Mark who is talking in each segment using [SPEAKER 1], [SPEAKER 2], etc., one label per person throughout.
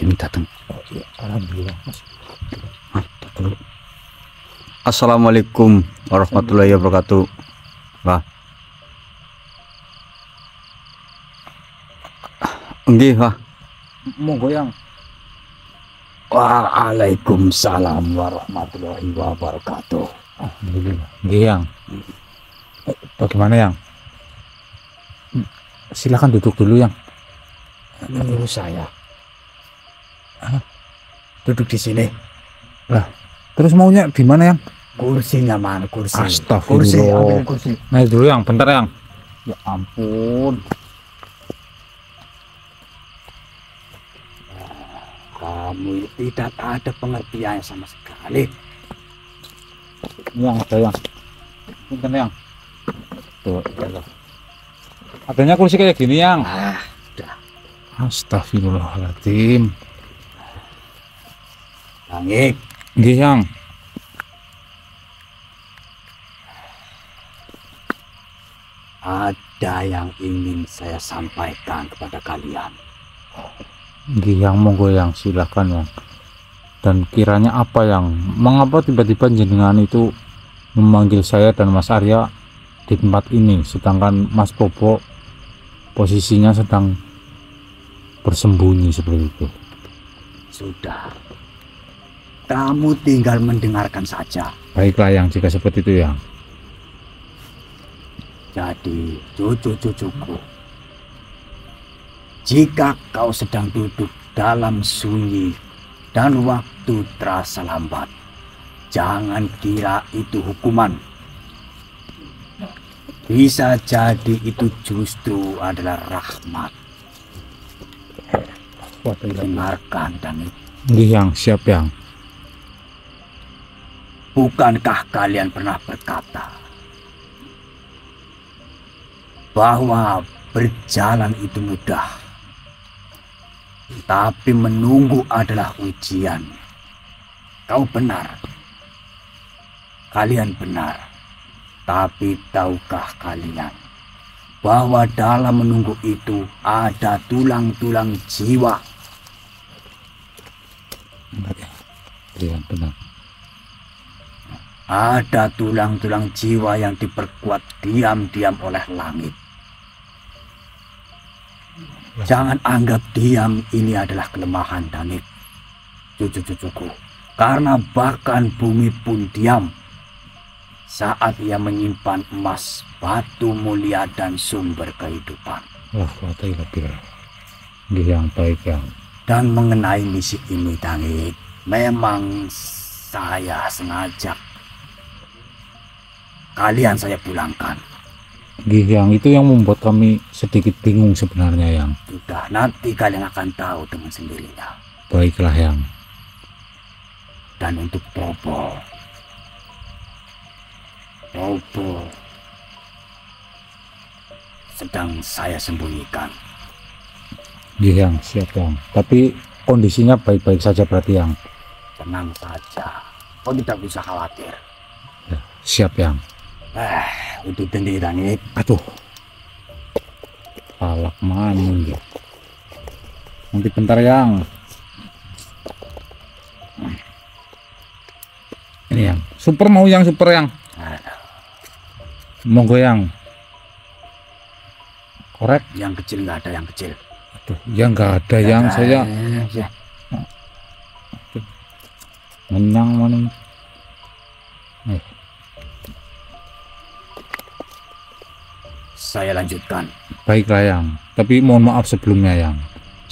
[SPEAKER 1] Raden datang.
[SPEAKER 2] Alhamdulillah.
[SPEAKER 1] Assalamualaikum warahmatullahi wabarakatuh. Wah. Nggih, Wah.
[SPEAKER 2] Monggo yang.
[SPEAKER 1] Waalaikumsalam warahmatullahi wabarakatuh.
[SPEAKER 2] Alhamdulillah. Nggih yang. Bagaimana yang? Silakan duduk dulu yang.
[SPEAKER 1] Menurut saya duduk di sini.
[SPEAKER 2] Lah, terus maunya di mana yang?
[SPEAKER 1] Kursinya mana? Kursi.
[SPEAKER 2] Astagfirullah.
[SPEAKER 1] Ambil kursi.
[SPEAKER 2] Naik dulu yang, bentar yang.
[SPEAKER 1] Ya ampun. Kamu tidak ada pengertian sama sekali.
[SPEAKER 2] Yang ada yang. Bentar yang. Tuh, ya. Adanya kursi kayak gini yang.
[SPEAKER 1] Udah.
[SPEAKER 2] Astagfirullahaladzim.
[SPEAKER 1] Langit.
[SPEAKER 2] Nggih yang.
[SPEAKER 1] Ada yang ingin saya sampaikan kepada kalian.
[SPEAKER 2] Nggih yang, monggo yang, silakan yang. Dan kiranya apa yang, mengapa tiba-tiba jenengan itu memanggil saya dan Mas Arya di tempat ini, sedangkan Mas Bobo posisinya sedang bersembunyi seperti itu?
[SPEAKER 1] Sudah. Kamu tinggal mendengarkan saja.
[SPEAKER 2] Baiklah yang, jika seperti itu yang.
[SPEAKER 1] Jadi cucu-cucuku, jika kau sedang duduk dalam sunyi dan waktu terasa lambat, jangan kira itu hukuman. Bisa jadi itu justru adalah rahmat. Dengarkan dan
[SPEAKER 2] Nggih yang, siap yang.
[SPEAKER 1] bukankah kalian pernah berkata bahwa berjalan itu mudah, tapi menunggu adalah ujian? Kau benar. Kalian benar. Tapi tahukah kalian bahwa dalam menunggu itu ada tulang-tulang jiwa?
[SPEAKER 2] Iya benar.
[SPEAKER 1] Ada tulang-tulang jiwa yang diperkuat diam-diam oleh langit. Jangan anggap diam ini adalah kelemahan langit, cucu-cucuku. Karena bahkan bumi pun diam saat ia menyimpan emas, batu mulia dan sumber kehidupan.
[SPEAKER 2] Wah, nggih yang, baik yang.
[SPEAKER 1] Dan mengenai misi ini, Dangit, memang saya sengaja kalian saya pulangkan.
[SPEAKER 2] Nggih yang, itu yang membuat kami sedikit bingung sebenarnya yang.
[SPEAKER 1] Sudah, nanti kalian akan tahu dengan sendirinya.
[SPEAKER 2] Baiklah yang.
[SPEAKER 1] Dan untuk Bobo sedang saya sembunyikan.
[SPEAKER 2] Nggih yang, siap yang. Tapi kondisinya baik-baik saja berarti yang.
[SPEAKER 1] Tenang saja, kau tidak bisa khawatir.
[SPEAKER 2] Ya, siap yang.
[SPEAKER 1] Itu tadi Dangit.
[SPEAKER 2] Aduh, palak maning ya. Nanti bentar yang. Ini yang super, mau yang super yang. Monggo yang. Korek.
[SPEAKER 1] Yang kecil nggak ada, yang kecil.
[SPEAKER 2] Aduh, yang nggak ada yang saya.
[SPEAKER 1] Ya.
[SPEAKER 2] Menyang maning.
[SPEAKER 1] Saya lanjutkan.
[SPEAKER 2] Baiklah yang. Tapi mohon maaf sebelumnya yang.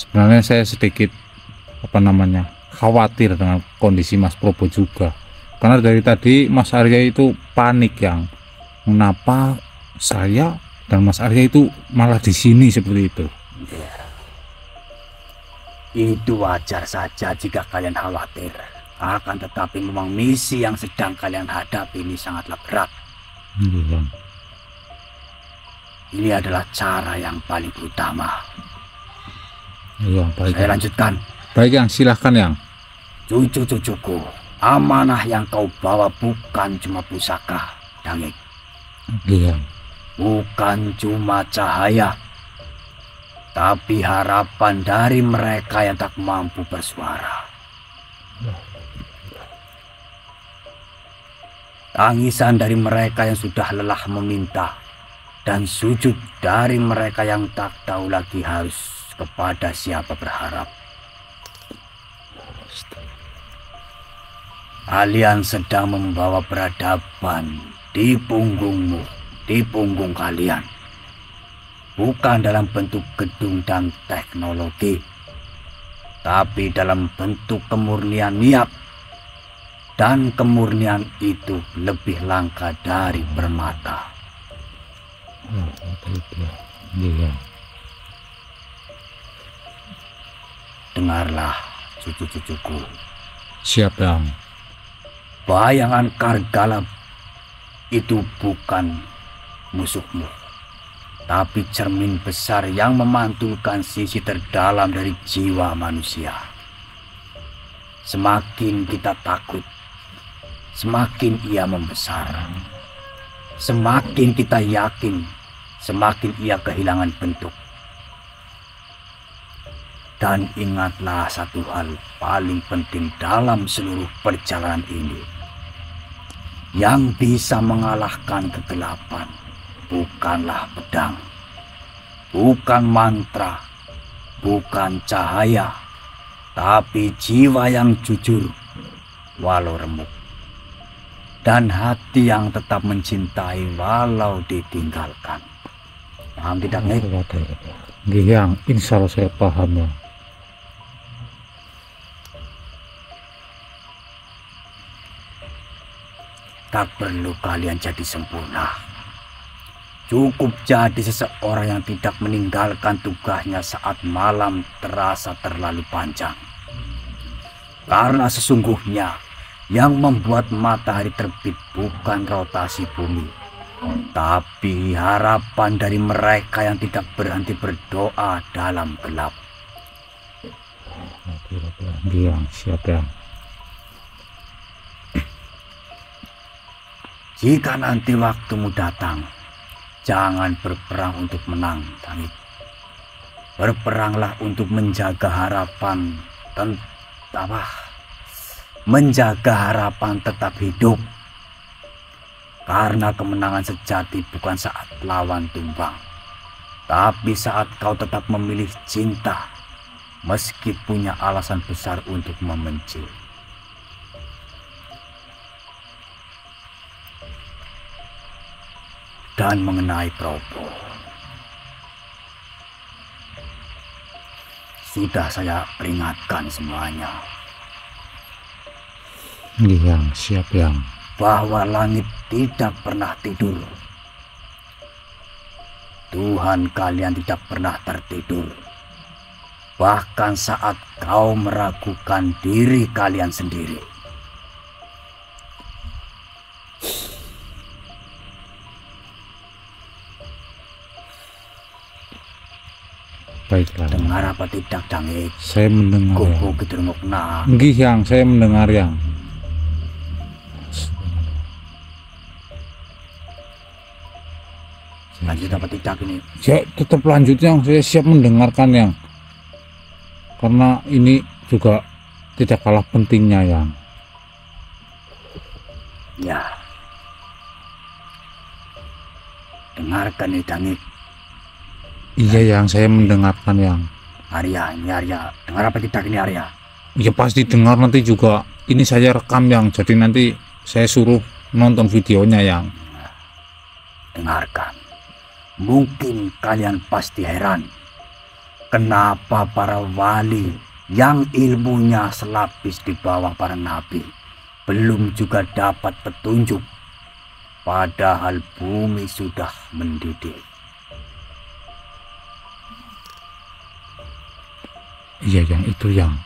[SPEAKER 2] Sebenarnya saya sedikit khawatir dengan kondisi Mas Probo juga. Karena dari tadi Mas Arya itu panik yang. Mengapa saya dan Mas Arya itu malah di sini seperti itu?
[SPEAKER 1] Ya. Itu wajar saja jika kalian khawatir. Akan tetapi memang misi yang sedang kalian hadapi ini sangatlah berat.
[SPEAKER 2] Iya.
[SPEAKER 1] Ini adalah cara yang paling utama.
[SPEAKER 2] Iya, baik.
[SPEAKER 1] Saya lanjutkan.
[SPEAKER 2] Baik yang, silahkan yang.
[SPEAKER 1] Cucu-cucuku, amanah yang kau bawa bukan cuma pusaka, Dangit.
[SPEAKER 2] Iya.
[SPEAKER 1] Bukan cuma cahaya, tapi harapan dari mereka yang tak mampu bersuara. Tangisan dari mereka yang sudah lelah meminta, dan sujud dari mereka yang tak tahu lagi harus kepada siapa berharap. Kalian sedang membawa peradaban di punggungmu, di punggung kalian. Bukan dalam bentuk gedung dan teknologi, tapi dalam bentuk kemurnian niat. Dan kemurnian itu lebih langka dari permata. Dengarlah, cucu-cucuku.
[SPEAKER 2] Siap, Yang.
[SPEAKER 1] Bayangan Kargala itu bukan musuhmu, tapi cermin besar yang memantulkan sisi terdalam dari jiwa manusia. Semakin kita takut, semakin ia membesar. Semakin kita yakin, semakin ia kehilangan bentuk. Dan ingatlah satu hal paling penting dalam seluruh perjalanan ini. Yang bisa mengalahkan kegelapan bukanlah pedang, bukan mantra, bukan cahaya, tapi jiwa yang jujur walau remuk, dan hati yang tetap mencintai walau ditinggalkan. Paham tidak, Nek?
[SPEAKER 2] Yang, insya Allah saya paham ya.
[SPEAKER 1] Tak perlu kalian jadi sempurna. Cukup jadi seseorang yang tidak meninggalkan tugasnya saat malam terasa terlalu panjang. Karena sesungguhnya yang membuat matahari terbit bukan rotasi bumi, tapi harapan dari mereka yang tidak berhenti berdoa dalam gelap.
[SPEAKER 2] Yang, siap, Yang.
[SPEAKER 1] Jika nanti waktumu datang, jangan berperang untuk menang, Tangit. Berperanglah untuk menjaga harapan, menjaga harapan tetap hidup. Karena kemenangan sejati bukan saat lawan tumbang, tapi saat kau tetap memilih cinta, meski punya alasan besar untuk membenci. Dan mengenai Probo, sudah saya peringatkan semuanya.
[SPEAKER 2] Yang, siap, Yang.
[SPEAKER 1] Bahwa langit tidak pernah tidur. Tuhan kalian tidak pernah tertidur. Bahkan saat kau meragukan diri kalian sendiri.
[SPEAKER 2] Baiklah.
[SPEAKER 1] Dengar apa tidak, Dangit?
[SPEAKER 2] Saya mendengar.
[SPEAKER 1] Kuku gedrungokna.
[SPEAKER 2] Yang, saya mendengar, Yang.
[SPEAKER 1] Lanjut apa tidak ini?
[SPEAKER 2] Saya tetap lanjut, Yang. Saya siap mendengarkan, Yang. Karena ini juga tidak kalah pentingnya, Yang.
[SPEAKER 1] Ya. Dengarkan nih, Dangit.
[SPEAKER 2] Iya, Yang, saya mendengarkan, Yang.
[SPEAKER 1] Arya, ini Arya. Dengar apa tidak ini, Arya?
[SPEAKER 2] Ya pasti dengar, nanti juga ini saya rekam, Yang. Jadi nanti saya suruh nonton videonya, Yang.
[SPEAKER 1] Dengarkan. Mungkin kalian pasti heran. Kenapa para wali yang ilmunya selapis di bawah para nabi belum juga dapat petunjuk, padahal bumi sudah mendidih.
[SPEAKER 2] Iya, Yang, itu, Yang.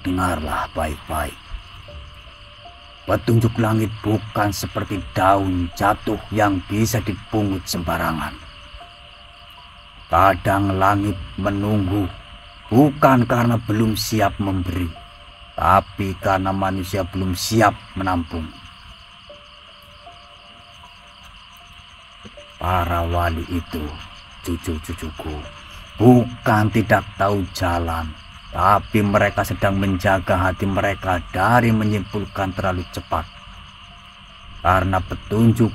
[SPEAKER 1] Dengarlah baik-baik. Petunjuk langit bukan seperti daun jatuh yang bisa dipungut sembarangan. Kadang langit menunggu bukan karena belum siap memberi, tapi karena manusia belum siap menampung. Para wali itu Cucu-cucuku bukan tidak tahu jalan, tapi mereka sedang menjaga hati mereka dari menyimpulkan terlalu cepat. Karena petunjuk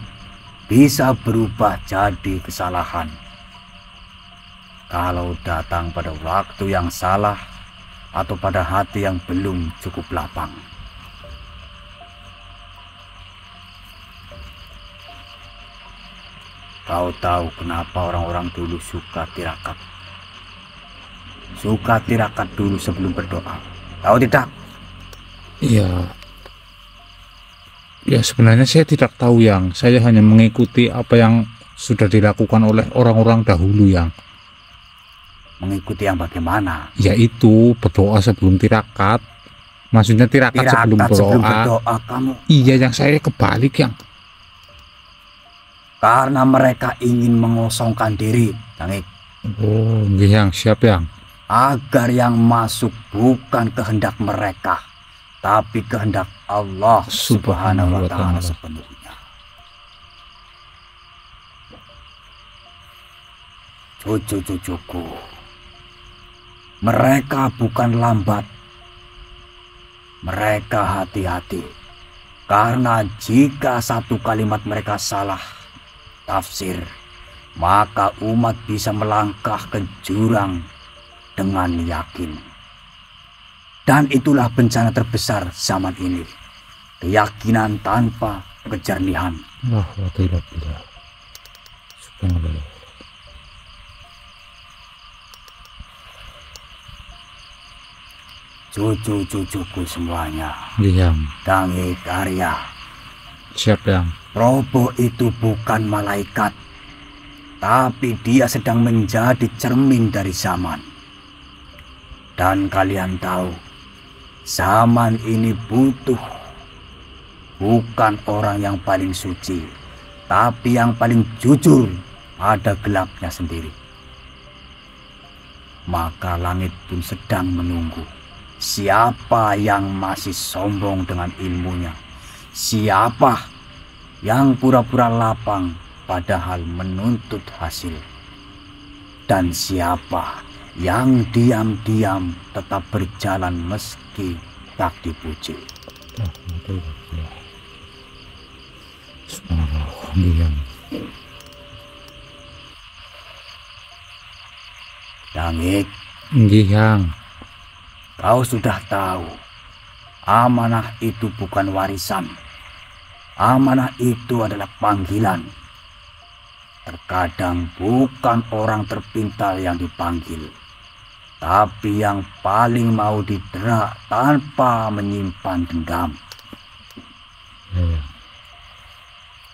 [SPEAKER 1] bisa berubah jadi kesalahan kalau datang pada waktu yang salah atau pada hati yang belum cukup lapang. Kau tahu kenapa orang-orang dulu suka tirakat? Suka tirakat dulu sebelum berdoa. Tahu tidak?
[SPEAKER 2] Iya. Ya sebenarnya saya tidak tahu yang. Saya hanya mengikuti apa yang sudah dilakukan oleh orang-orang dahulu yang.
[SPEAKER 1] Mengikuti yang bagaimana?
[SPEAKER 2] Yaitu berdoa sebelum tirakat. Maksudnya tirakat sebelum berdoa.
[SPEAKER 1] Kamu.
[SPEAKER 2] Iya yang saya kebalik yang.
[SPEAKER 1] Karena mereka ingin mengosongkan diri, Tangik.
[SPEAKER 2] Oh, yang siap yang.
[SPEAKER 1] Agar yang masuk bukan kehendak mereka, tapi kehendak Allah Subhanahu wa Ta'ala sepenuhnya. Cucu-cucuku, mereka bukan lambat, mereka hati-hati. Karena jika satu kalimat mereka salah tafsir, maka umat bisa melangkah ke jurang dengan yakin. Dan itulah bencana terbesar zaman ini, keyakinan tanpa kejernihan. Cucu-cucuku semuanya, Tangik Arya,
[SPEAKER 2] siap yang.
[SPEAKER 1] Robo itu bukan malaikat, tapi dia sedang menjadi cermin dari zaman. Dan kalian tahu, zaman ini butuh bukan orang yang paling suci, tapi yang paling jujur pada gelapnya sendiri. Maka langit pun sedang menunggu siapa yang masih sombong dengan ilmunya, siapa yang pura-pura lapang padahal menuntut hasil, dan siapa yang diam-diam tetap berjalan meski tak dipuji. Tangik, kau sudah tahu amanah itu bukan warisan. Amanah itu adalah panggilan. Terkadang bukan orang terpintar yang dipanggil, tapi yang paling mau didera tanpa menyimpan dendam.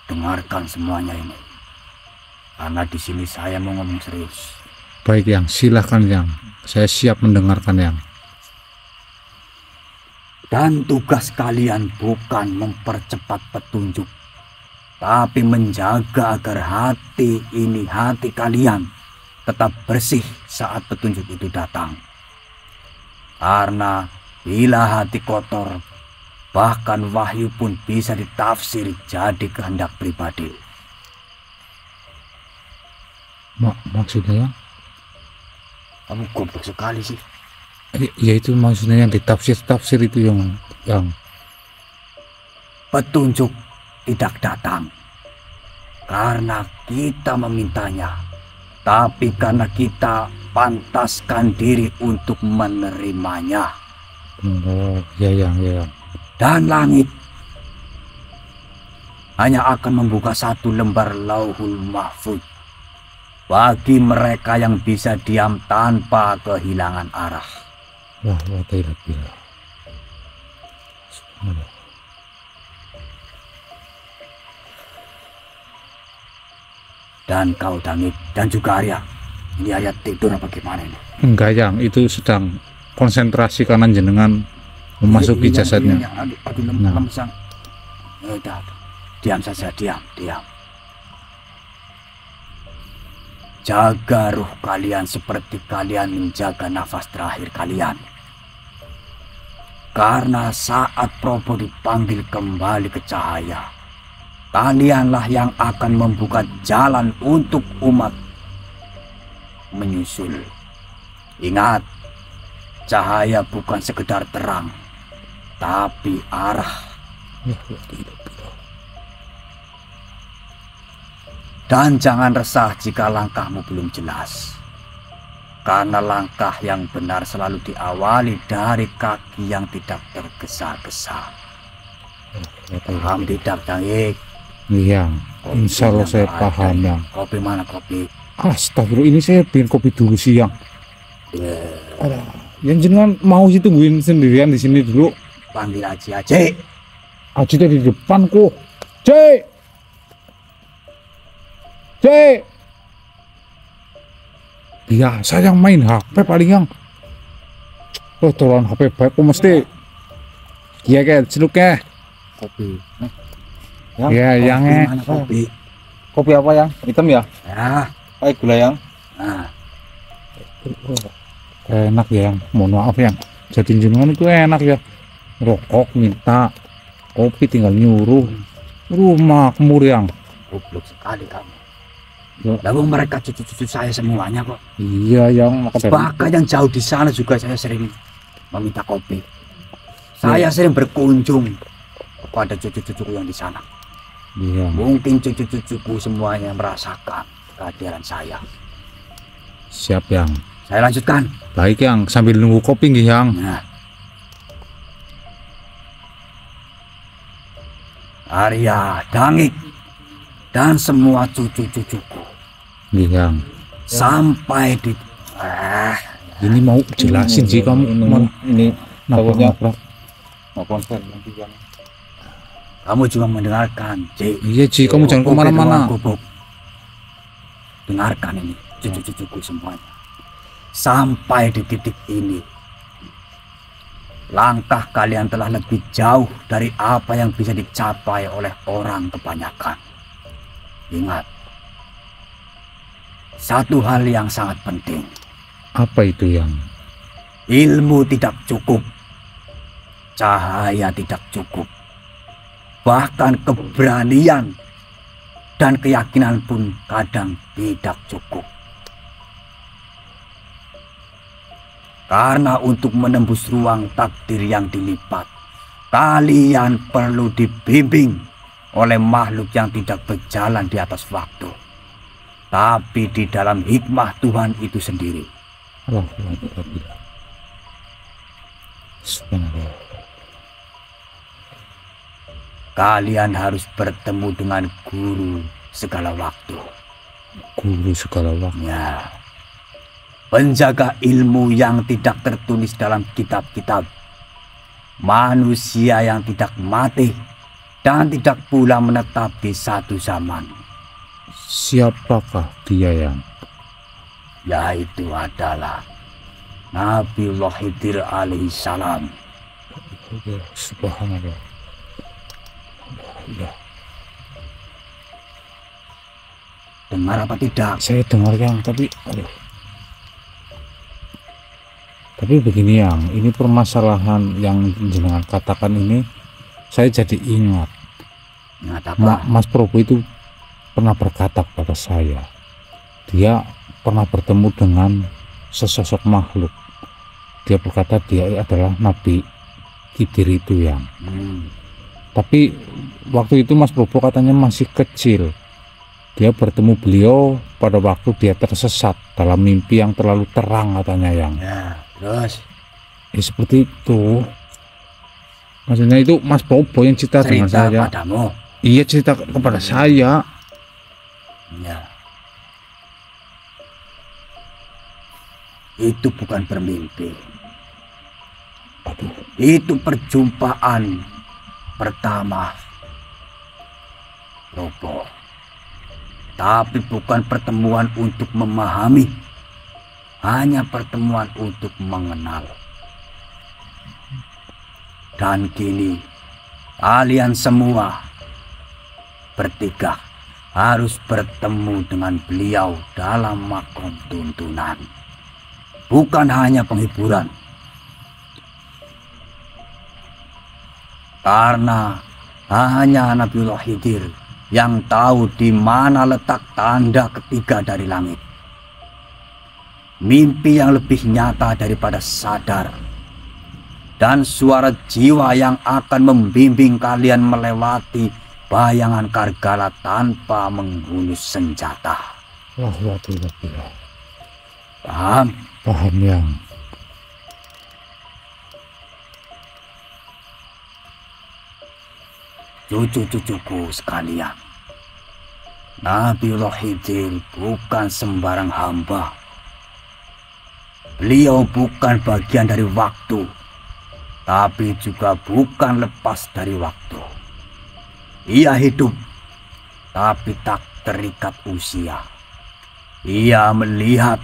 [SPEAKER 1] Dengarkan semuanya ini, karena di sini saya mau ngomong serius.
[SPEAKER 2] Baik yang, silahkan yang. Saya siap mendengarkan yang.
[SPEAKER 1] Dan tugas kalian bukan mempercepat petunjuk, tapi menjaga agar hati kalian tetap bersih saat petunjuk itu datang. Karena bila hati kotor, bahkan wahyu pun bisa ditafsir jadi kehendak pribadi.
[SPEAKER 2] Maksudnya?
[SPEAKER 1] Kamu goblok sekali sih.
[SPEAKER 2] Ya itu maksudnya yang ditafsir itu yang
[SPEAKER 1] petunjuk tidak datang karena kita memintanya, tapi karena kita pantaskan diri untuk menerimanya.
[SPEAKER 2] Oh ya.
[SPEAKER 1] Dan langit hanya akan membuka satu lembar Lauhul Mahfuz bagi mereka yang bisa diam tanpa kehilangan arah. Dan kau Tangik dan juga Arya, ini Arya tidur apa gimana ini?
[SPEAKER 2] Enggak yang, itu sedang konsentrasi karena jenengan memasuki jasadnya.
[SPEAKER 1] Lemsang. Diam saja, diam. Jaga ruh kalian seperti kalian menjaga nafas terakhir kalian. Karena saat Probo dipanggil kembali ke cahaya, kalianlah yang akan membuka jalan untuk umat menyusul. Ingat, cahaya bukan sekedar terang, tapi arah. Dan jangan resah jika langkahmu belum jelas. Karena langkah yang benar selalu diawali dari kaki yang tidak tergesa-gesa. Paham tidak, Dangik?
[SPEAKER 2] Iya, insya Allah saya paham yang.
[SPEAKER 1] Kopi mana kopi?
[SPEAKER 2] Astagfirullah, ini saya bikin kopi dulu siang. Ada yang jenengan mau sih tungguin sendirian di sini dulu.
[SPEAKER 1] Panggil Aji Aji.
[SPEAKER 2] Aji tadi di depan kok. Cek. Cek. Biasa yang main HP paling yang. Oh, tolong HP baik kok mesti. Iya kan, celuknya.
[SPEAKER 1] Kopi.
[SPEAKER 2] Iya, yang
[SPEAKER 1] kopi.
[SPEAKER 2] Kopi apa yang? Hitam ya?
[SPEAKER 1] Ya.
[SPEAKER 2] Gula yang.
[SPEAKER 1] Nah.
[SPEAKER 2] Enak ya yang. Mohon maaf yang. Jadi jenengan itu enak ya. Rokok minta, kopi tinggal nyuruh. Makmur yang.
[SPEAKER 1] Goblok sekali kamu.
[SPEAKER 2] Ya.
[SPEAKER 1] Lalu mereka cucu-cucu saya semuanya kok.
[SPEAKER 2] Iya yang.
[SPEAKER 1] Bahkan yang jauh di sana juga saya sering meminta kopi. Saya sering berkunjung kepada cucu-cucuku yang di sana.
[SPEAKER 2] Iya.
[SPEAKER 1] Mungkin cucu-cucuku semuanya merasakan kehadiran saya.
[SPEAKER 2] Siap yang.
[SPEAKER 1] Saya lanjutkan.
[SPEAKER 2] Baik yang, sambil nunggu kopi nggih yang.
[SPEAKER 1] Nah. Arya, Dangik, dan semua cucu-cucuku.
[SPEAKER 2] Nggih yang.
[SPEAKER 1] Sampai di
[SPEAKER 2] Ini mau jelasin sih kamu. Ini takutnya mau konser nanti yang.
[SPEAKER 1] Kamu juga mendengarkan, Ci.
[SPEAKER 2] Iya Ci, kamu jangan kemana-mana.
[SPEAKER 1] Dengarkan ini, cucu-cucuku semuanya. Sampai di titik ini, langkah kalian telah lebih jauh dari apa yang bisa dicapai oleh orang kebanyakan. Ingat, satu hal yang sangat penting.
[SPEAKER 2] Apa itu yang?
[SPEAKER 1] Ilmu tidak cukup, cahaya tidak cukup, bahkan keberanian dan keyakinan pun kadang tidak cukup. Karena untuk menembus ruang takdir yang dilipat, kalian perlu dibimbing oleh makhluk yang tidak berjalan di atas waktu, tapi di dalam hikmah Tuhan itu sendiri. Kalian harus bertemu dengan guru segala waktu.
[SPEAKER 2] Guru segala waktu.
[SPEAKER 1] Ya. Penjaga ilmu yang tidak tertulis dalam kitab-kitab. Manusia yang tidak mati dan tidak pula menetap di satu zaman.
[SPEAKER 2] Siapakah dia yang?
[SPEAKER 1] Yaitu adalah Nabiullah Khidir alaihi salam.
[SPEAKER 2] Subhanallah. Ya.
[SPEAKER 1] Dengar apa tidak?
[SPEAKER 2] Saya dengar yang, tapi aduh. Tapi begini yang, ini permasalahan yang jenengan katakan ini, saya jadi ingat.
[SPEAKER 1] Ingat apa?
[SPEAKER 2] Mas Probo itu pernah berkata kepada saya, dia pernah bertemu dengan sesosok makhluk. Dia berkata dia adalah Nabi Khidir itu yang. Tapi waktu itu Mas Probo katanya masih kecil. Dia bertemu beliau pada waktu dia tersesat dalam mimpi yang terlalu terang katanya yang.
[SPEAKER 1] Ya, terus?
[SPEAKER 2] Seperti itu. Maksudnya itu Mas Probo yang cerita dengan saya.
[SPEAKER 1] Padamu?
[SPEAKER 2] Iya, cerita kepada saya.
[SPEAKER 1] Ya. Itu bukan bermimpi.
[SPEAKER 2] Aduh.
[SPEAKER 1] Itu perjumpaan pertama Probo. Tapi bukan pertemuan untuk memahami, hanya pertemuan untuk mengenal. Dan kini kalian semua bertiga harus bertemu dengan beliau dalam makom tuntunan, bukan hanya penghiburan. Karena hanya Nabiullah Khidir yang tahu di mana letak tanda ketiga dari langit. mimpi yang lebih nyata daripada sadar, dan suara jiwa yang akan membimbing kalian melewati bayangan Kargala tanpa menghunus senjata. Paham?
[SPEAKER 2] Paham, Yang.
[SPEAKER 1] Cucu-cucuku sekalian, Nabiullah Khidir bukan sembarang hamba. Beliau bukan bagian dari waktu, tapi juga bukan lepas dari waktu. Ia hidup, tapi tak terikat usia. Ia melihat,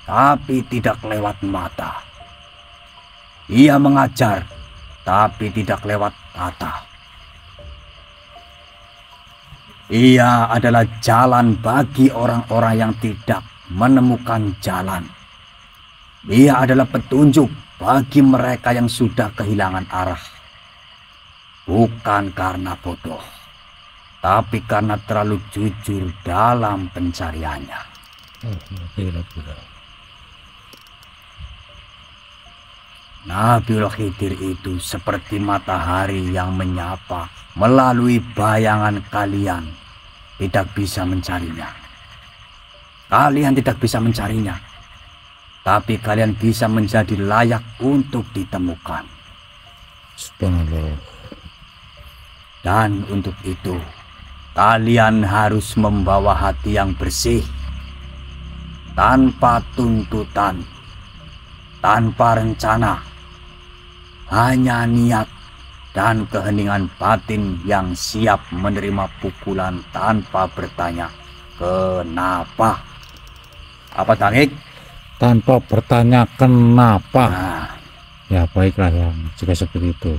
[SPEAKER 1] tapi tidak lewat mata. Ia mengajar, tapi tidak lewat kata. Ia adalah jalan bagi orang-orang yang tidak menemukan jalan. Ia adalah petunjuk bagi mereka yang sudah kehilangan arah. Bukan karena bodoh, tapi karena terlalu jujur dalam pencariannya. Nabiullah Khidir itu seperti matahari yang menyapa melalui bayangan kalian. Tidak bisa mencarinya. Kalian tidak bisa mencarinya, tapi kalian bisa menjadi layak untuk ditemukan.
[SPEAKER 2] Subhanallah.
[SPEAKER 1] Dan untuk itu, kalian harus membawa hati yang bersih, tanpa tuntutan, tanpa rencana, hanya niat dan keheningan batin yang siap menerima pukulan tanpa bertanya kenapa. Apa, Tangik?
[SPEAKER 2] Tanpa bertanya kenapa.
[SPEAKER 1] Nah,
[SPEAKER 2] Ya baiklah, Yang, jika seperti itu.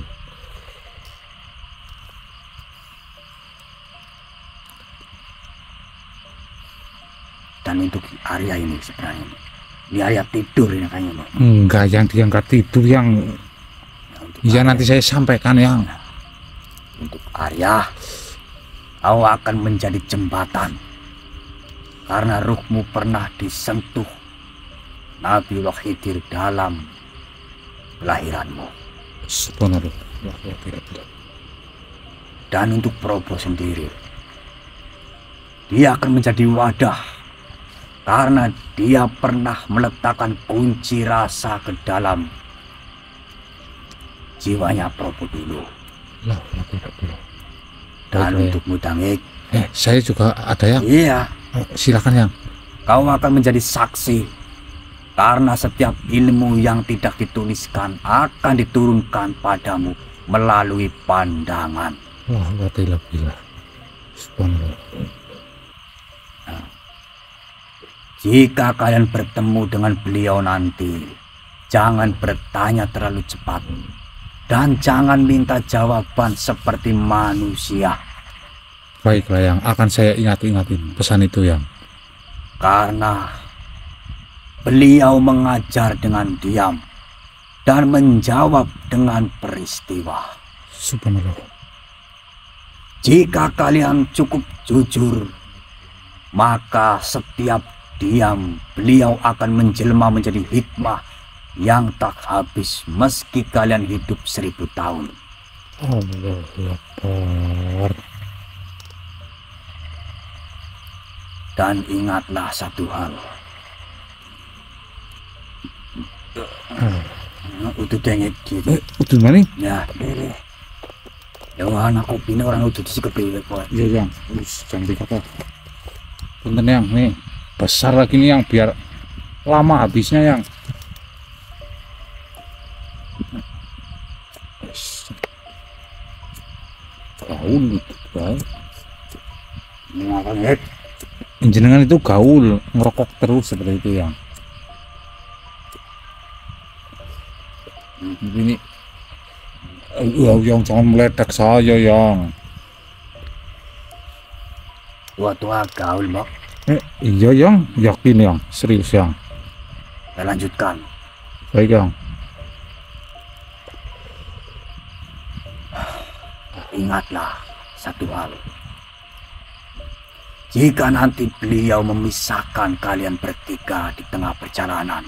[SPEAKER 1] dan untuk Arya ini sebenarnya, ini Arya tidur ini kayaknya.
[SPEAKER 2] Enggak, Yang, dia enggak tidur, Yang. Iya, nanti saya sampaikan, Yang.
[SPEAKER 1] Untuk Arya, kau akan menjadi jembatan karena ruhmu pernah disentuh Nabiullah Khidir dalam kelahiranmu.
[SPEAKER 2] Subhanallah.
[SPEAKER 1] Dan untuk Probo sendiri, dia akan menjadi wadah karena dia pernah meletakkan kunci rasa ke dalam jiwanya Probo dulu. Dan untuk Mutangik,
[SPEAKER 2] saya juga ada, Yang.
[SPEAKER 1] iya,
[SPEAKER 2] Silakan, Yang.
[SPEAKER 1] kau akan menjadi saksi karena setiap ilmu yang tidak dituliskan akan diturunkan padamu melalui pandangan.
[SPEAKER 2] Subhanallah.
[SPEAKER 1] Jika kalian bertemu dengan beliau nanti, jangan bertanya terlalu cepat dan jangan minta jawaban seperti manusia.
[SPEAKER 2] Baiklah, Yang, akan saya ingat-ingatin pesan itu, Yang.
[SPEAKER 1] Karena beliau mengajar dengan diam dan menjawab dengan peristiwa.
[SPEAKER 2] Subhanallah.
[SPEAKER 1] Jika kalian cukup jujur, maka setiap diam beliau akan menjelma menjadi hikmah yang tak habis meski kalian hidup 1000 tahun.
[SPEAKER 2] Allahu Akbar.
[SPEAKER 1] Dan ingatlah satu hal. Udah dengek gitu.
[SPEAKER 2] Udah mana?
[SPEAKER 1] Ya, deh. Ya anak kopi ini orang udah disikepi.
[SPEAKER 2] Iya, Yang. Jangan dikata. Punten, Yang, nih. Besar lagi nih, Yang, biar lama habisnya, Yang. Gaul, guys. Jenengan itu gaul, ngerokok terus seperti itu, Yang. Ini Yang jangan meledak saya, Yang.
[SPEAKER 1] Tua-tua gaul, Mbak.
[SPEAKER 2] Iya, Yang, yakin, Yang, serius, Yang.
[SPEAKER 1] Kita lanjutkan.
[SPEAKER 2] Baik, Yang.
[SPEAKER 1] Ingatlah satu hal. Jika nanti beliau memisahkan kalian bertiga di tengah perjalanan,